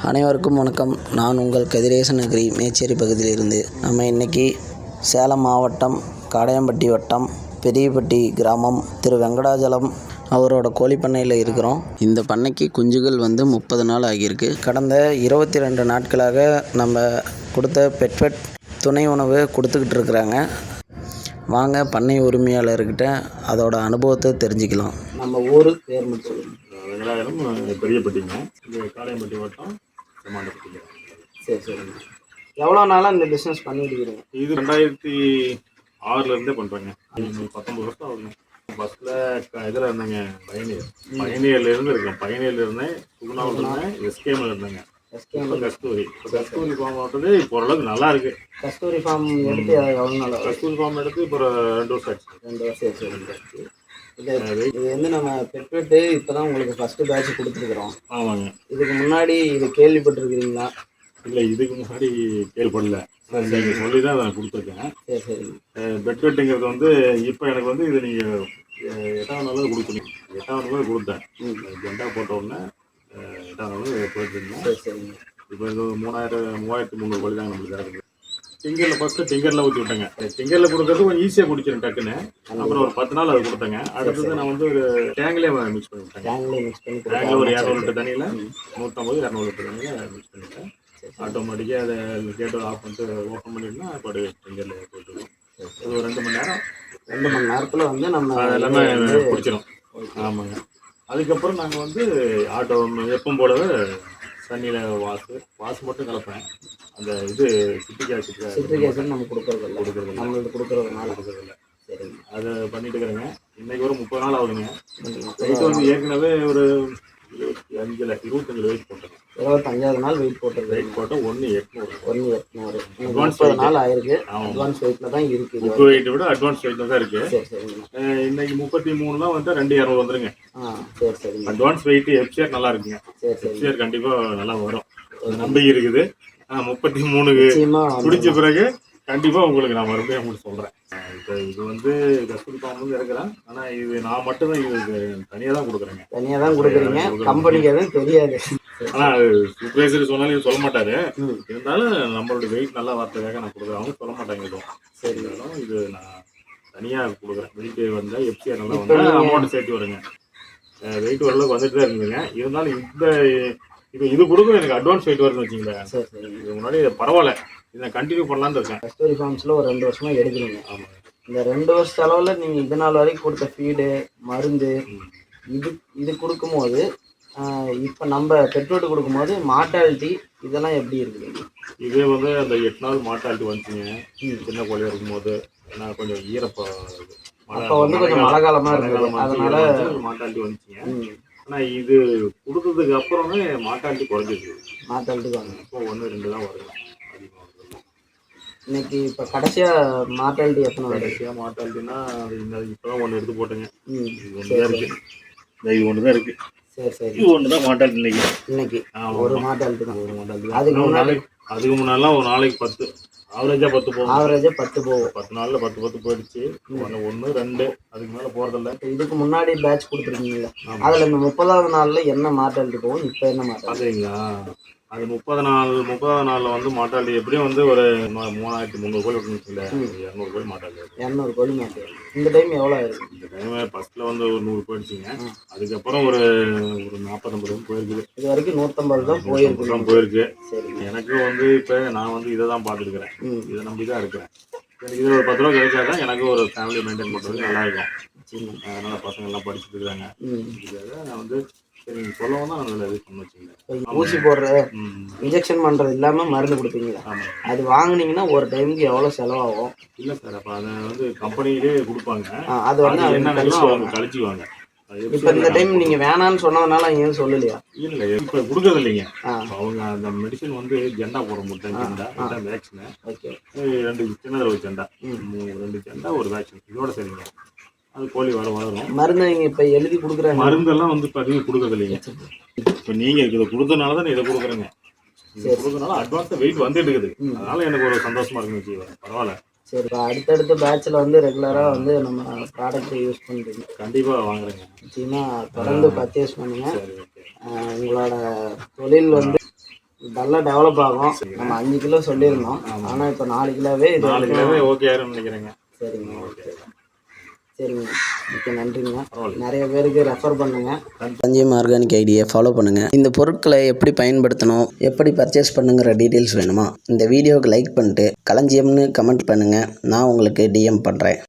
அனைவருக்கும் வணக்கம். நான் உங்கள் கதிரேசன் நகரி மேச்சேரி பகுதியிலிருந்து. நம்ம இன்றைக்கி சேலம் மாவட்டம் காடையம்பட்டி வட்டம் பெரியப்பட்டி கிராமம் திரு வெங்கடாஜலம் அவரோட கோழி பண்ணையில் இருக்கிறோம். இந்த பண்ணைக்கு குஞ்சுகள் 30 நாள் ஆகியிருக்கு. கடந்த 22 நாட்களாக நம்ம கொடுத்த பெட் துணை உணவு கொடுத்துக்கிட்டு இருக்கிறாங்க. வாங்க பண்ணை உரிமையாளர்கிட்ட அதோட அனுபவத்தை தெரிஞ்சுக்கலாம். நம்ம ஊர் பேர் மட்டும் சொல்லுங்கள். வெங்கடாஜலம் பெரியப்பட்டிங்க. இது காடையம்பட்டி வட்டம் செம்மாண்டப்பட்டிங்க. சரி சரிங்க. எவ்வளோ நாளாக இந்த பிஸ்னஸ் பண்ணிட்டு இருக்கிறீங்க? இது 2006 பண்ணுறேங்க. 19 வருஷம் ஆகுங்க. ஃபஸ்ட்டில் இதில் இருந்தேங்க, பயணியர்லேருந்து இருக்கேன். பயணியரில் இருந்தேன், சுகுணாவில் இருந்தேன், எஸ்கேமில் இருந்தேங்க. கஸ்தூரி ஃபார்ம் ஆட்டது இப்போ ஓரளவுக்கு நல்லா இருக்கு. கஸ்தூரி ஃபார்ம் எடுத்து எவ்வளோ நாள்? கஸ்தூரி ஃபார்ம் எடுத்து இப்போ 2 வருஷம் ஆச்சு. 2 வருஷம் ஆச்சு. இது நம்ம பெட்வெட்டு இப்போ தான் உங்களுக்கு ஃபஸ்ட்டு பேட்ச் கொடுத்துருக்குறோம். ஆமாங்க. இதுக்கு முன்னாடி இது கேள்விப்பட்டிருக்கிறீங்களா? இல்லை, இதுக்கு முன்னாடி கேள்விப்படல. நீங்கள் சொல்லி தான் நான் கொடுத்துருக்கேன். சரி சரி. பெட்வெட்டுங்கிறது இப்போ எனக்கு இது நீங்கள் 8ஆம் நாள் கொடுத்துருங்க. 8ஆம் நாள் கொடுத்தேன். ஜெண்டா போட்ட உடனே 8ஆம் நாள் போயிட்டுருந்தேன். சரி சரிங்க. இப்போ இது 3300 கோழி தான் நம்மளுக்கு இருக்குது. டிங்கரில் ஃபஸ்ட்டு டிங்கரில் ஊற்றி விட்டேங்க. டிங்கரில் கொடுக்கறது கொஞ்சம் ஈஸியாக குடிச்சிடும் டக்குன்னு. அப்புறம் ஒரு 10 நாள் அது கொடுத்தேங்க. அடுத்தது நான் ஒரு டேங்க்லேயே மிக்ஸ் பண்ணி விட்டேன். டேங்கில் ஒரு 200 லிட்டர் தண்ணியில் 150-200 லிட்டர் தண்ணியில் மிக்ஸ் பண்ணிவிட்டேன். ஆட்டோமேட்டிக்காக அதை கேட்டை ஆஃப் பண்ணிட்டு ஓப்பன் பண்ணிட்டுனா இப்போ டிங்கரில் போட்டுருவோம். இது ஒரு 2 மணி நேரம் 2 மணி நேரத்தில் நம்ம எல்லாமே குடிச்சிடும். ஆமாங்க. அதுக்கப்புறம் நாங்கள் ஆட்டோ எப்பவும் போலவே தண்ணியில் வாசு மட்டும் கலப்பேன். அந்த சிட்ரிக் ஆசிட் நம்ம கொடுக்குறதில்ல. நம்மளுக்கு கொடுக்குறதில்ல. சரிங்க. அதை பண்ணிட்டு இருக்கிறேங்க. இன்னைக்கு ஒரு 30 நாள் ஆகுதுங்க. வெயிட் ஏற்கனவே ஒரு 25 வெயிட் போட்டேன். 25வது நாள் வெயிட் போட்டது. வெயிட் போட்டால் 1,800. அட்வான்ஸ் 30 நாள் ஆயிருக்கு. அட்வான்ஸ் வெயிட்டில் தான் இருக்குது. புக் வெயிட்டை விட அட்வான்ஸ் வெயிட்டில் தான் இருக்குது. சரி சரிங்க. இன்னைக்கு 33 தான் 2,200 வந்துருங்க. சரி சரிங்க. அட்வான்ஸ் வெயிட்டு எஃப்சிஆர் நல்லா இருக்குங்க. எஃப்சிஆர் கண்டிப்பாக நல்லா வரும், நம்பிக்கை இருக்குது. 33க்கு குடிச்ச பிறகு கண்டிப்பாக உங்களுக்கு நான் மறுபடியும் உங்களுக்கு சொல்கிறேன். இப்போ இது கஸ்தூரி ஃபார்ம் இருக்கிறேன். ஆனால் இது நான் மட்டும்தான் தனியாக தான் கொடுக்குறேங்க. தனியாக தான் கொடுக்குறீங்க. கம்பெனிக்கு எதுவும் தெரியாது. ஆனால் சூப்பர்வைசர் சொன்னாலும் சொல்ல மாட்டாரு. இருந்தாலும் நம்மளோட வெயிட் நல்லா வரதுக்காக நான் கொடுக்குறேன். அவங்க சொல்ல மாட்டாங்க எதுவும். சரி, இருந்தாலும் இது நான் தனியாக கொடுக்குறேன். வெயிட் எஃப்சிஆர் நல்லா அமௌண்ட் சேர்த்து வருங்க. வெயிட் ஓரளவுக்கு வந்துட்டு தான் இருக்குதுங்க. இருந்தாலும் இது கொடுக்கும் எனக்கு அட்வான்ஸ் வெயிட் வருதுன்னு வச்சுங்களேன். இது முன்னாடி பரவாயில்ல, இதை கண்டினியூ பண்ணலான்னு இருக்கேன். கஸ்தூரி ஃபார்ம்ஸில் ஒரு 2 வருஷமாக எடுக்கிறீங்க. ஆமாம். இந்த 2 வருஷ அளவில் நீங்கள் இது நாள் வரைக்கும் கொடுத்த ஃபீடு, மருந்து இது கொடுக்கும்போது இப்போ நம்ம பெட்ரோட்டு கொடுக்கும்போது மார்ட்டாலிட்டி இதெல்லாம் எப்படி இருக்குதுங்க? இதே அந்த 8 நாள் மார்ட்டாலிட்டி வந்துச்சுங்க. சின்ன கோழியாக இருக்கும்போது ஏன்னா கொஞ்சம் ஈரப்போ அப்போ கொஞ்சம் மழை காலமாக இருக்குது, அதனால மார்ட்டாலிட்டி வந்துச்சுங்க. ஆனால் இது கொடுத்ததுக்கு அப்புறமே மார்ட்டாலிட்டி குறைஞ்சிருக்கு. மார்ட்டாலிட்டி வாங்க இப்போ 1-2 தான் வருது. இன்னைக்கு இப்போ கடைசியாக மார்ட்டாலிட்டி எத்தனை? கடைசியாக மார்ட்டாலிட்டினா இப்போ தான் 1 எடுத்து போட்டேங்க. இது 1 தான் இருக்குது. இது 1 தான் இருக்குது. சரி சரி. இது 1 தான் மார்ட்டாலிட்டி இன்னைக்கு. ஒரு மார்ட்டாலிட்டி தான். ஒரு மார்ட்டாலிட்டி. அதுக்கு முன்னாடிலாம் ஒரு நாளைக்கு 10 ஆவரேஜாக 10 போகும். 10 நாளில் 10 போயிடுச்சு. 1 2 அதுக்கு மேலே போகிறதில்ல. இதுக்கு முன்னாடி பேட்ச் கொடுத்துருக்கீங்களா? அதில் இந்த 30வது நாளில் என்ன மார்ட்டாலிட்டி போகும், இப்போ என்ன மார்ட்டாலிட்டி? அது 30வது நாளில் மார்ட்டாலிட்டி எப்படியும் ஒரு 3,300 கோழி விட்டுருந்துச்சுல்ல, 200 கோழி மார்ட்டாலிட்டி. 200 கோழி மார்ட்டாலிட்டி. இந்த டைம் எவ்வளோ ஆயிருக்கு? இந்த டைம் ஃபஸ்ட்டில் ஒரு 100 போயிடுச்சுங்க. அதுக்கப்புறம் ஒரு 40-50 போயிருக்குது. இது வரைக்கும் 150 தான் போயிருக்கு. சரி, எனக்கு இப்போ நான் இதை தான் பார்த்துருக்குறேன். இதை நம்பி தான் இருக்கிறேன். எனக்கு இதில் ஒரு 10 ரூபா கிடைச்சாதான் எனக்கு ஒரு ஃபேமிலி மெயின்டைன் பண்ணுறதுக்கு நல்லா இருக்கும். அதனால் பசங்கள்லாம் படிச்சுட்டு இருக்காங்க. இதுக்காக நான் சரி நீங்கள் சொல்லவும் தான் நான் இது பண்ண வச்சுருந்தேன். ஊசி போடுற இன்ஜெக்ஷன் பண்ணுறது இல்லாமல் மருந்து கொடுப்பீங்களா? ஆமாம். அது வாங்கினீங்கன்னா ஒரு டைமுக்கு எவ்வளோ செலவாகும்? இல்லை சார், அப்போ அதை கம்பெனியிலே கொடுப்பாங்க. அது என்ன அவங்க கழிச்சுக்குவாங்க. இப்போ இந்த டைம் நீங்கள் வேணான்னு சொன்னதுனால அவங்க எதுவும் சொல்லலையா? இல்லை, இப்போ கொடுக்கறது இல்லைங்க. அவங்க அந்த மெடிசன் ஜெண்டா போட முடியும். ஜெண்டா வேக்சினு. ஓகே. 2 சின்னதில் ஒரு ஜெண்டா, 2 ஜெண்டா ஒரு வேக்சின் இதோட சரிங்க. அது கோழி வளரும். மருந்து நீங்கள் இப்போ எழுதி கொடுக்குறாங்க. மருந்தெல்லாம் இப்போ அதிகம் கொடுக்கறது இல்லைங்க. இப்போ நீங்கள் இதை கொடுத்தனால தான் இதை கொடுக்குறேங்க. கொடுக்கறதுனால அட்வான்ஸாக வெயிட் வந்துட்டு இருக்குது. அதனால எனக்கு ஒரு சந்தோஷமா இருக்குன்னு பரவாயில்ல. சரி, அடுத்தடுத்த பேட்சில் ரெகுலராக நம்ம ப்ராடக்ட்டை யூஸ் பண்ணுறீங்க. கண்டிப்பாக வாங்குறேங்க. நிச்சயமாக தொடர்ந்து பர்ச்சேஸ் பண்ணுங்கள். உங்களோட தொழில் நல்லா டெவலப் ஆகும். நம்ம 5 கிலோ சொல்லியிருந்தோம், ஆனால் இப்போ 4 கிலோவே இது 4 கிலோவே ஓகே ஆயிரும்னு நினைக்கிறேங்க. சரிங்க, ஓகே, சரிங்க, மிக்க நன்றிங்க. நிறைய பேருக்கு ரெஃபர் பண்ணுங்க. களஞ்சியம் ஆர்கானிக் ஐடியை ஃபாலோ பண்ணுங்க. இந்த பொருட்களை எப்படி பயன்படுத்தணும், எப்படி பர்ச்சேஸ் பண்ணுங்கிற டீட்டெயில்ஸ் வேணுமா, இந்த வீடியோவுக்கு லைக் பண்ணிட்டு களஞ்சியம்னு கமெண்ட் பண்ணுங்க. நான் உங்களுக்கு DM பண்ணுறேன்.